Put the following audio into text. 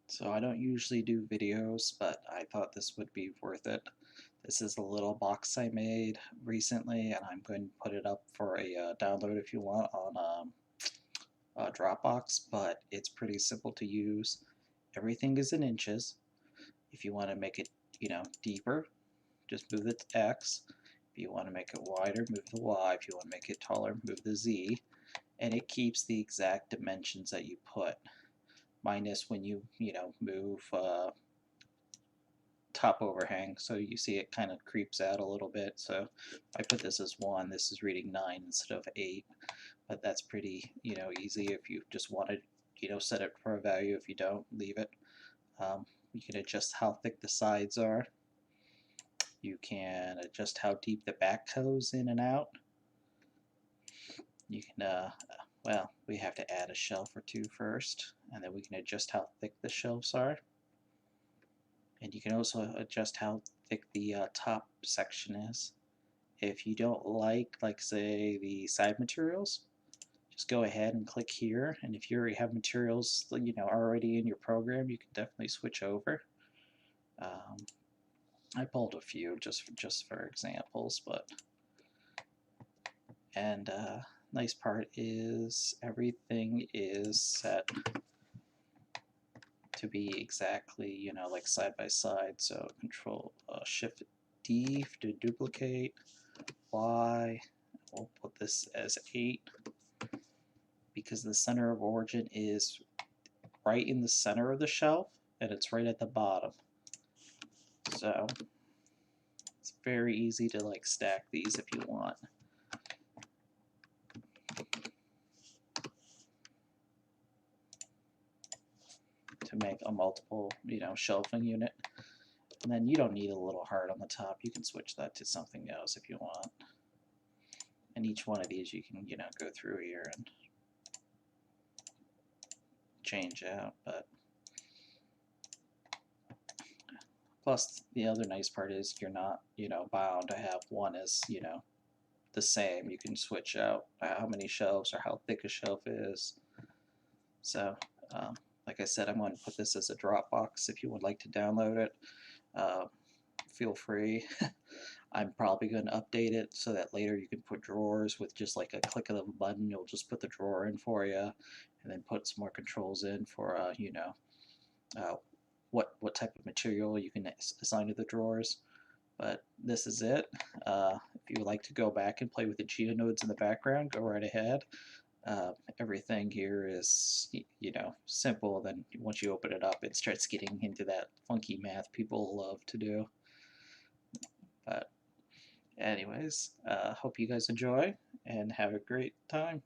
So I don't usually do videos, but I thought this would be worth it. This is a little box I made recently, and I'm going to put it up for a download if you want on Dropbox, but it's pretty simple to use. Everything is in inches. If you want to make it, deeper, just move the X. If you want to make it wider, move the Y. If you want to make it taller, move the Z. And it keeps the exact dimensions that you put, minus when you move top overhang, so you see it kind of creeps out a little bit. So I put this as 1, this is reading 9 instead of 8, but that's pretty easy if you just want to set it for a value. If you don't, leave it. You can adjust how thick the sides are. You can adjust how deep the back goes in and out. You can well, we have to add a shelf or two first, and then we can adjust how thick the shelves are. And you can also adjust how thick the top section is. If you don't like say the side materials, just go ahead and click here, and if you already have materials already in your program, you can definitely switch over. I pulled a few just for examples, but nice part is everything is set to be exactly like side by side. So Control Shift D to duplicate, Y. We'll put this as 8 because the center of origin is right in the center of the shelf and it's right at the bottom. So it's very easy to stack these if you want. To make a multiple shelving unit. And then you don't need a little heart on the top. You can switch that to something else if you want. And each one of these you can go through here and change out. But plus the other nice part is you're not bound to have one as the same. You can switch out how many shelves or how thick a shelf is. So like I said, I'm going to put this as a Dropbox if you would like to download it. Feel free. I'm probably going to update it so that later you can put drawers with just like a click of the button. You'll just put the drawer in for you, and then put some more controls in for what type of material you can assign to the drawers. But this is it. If you would like to go back and play with the geonodes in the background, go right ahead. Everything here is simple. Then once you open it up, it starts getting into that funky math people love to do. But anyways, hope you guys enjoy and have a great time.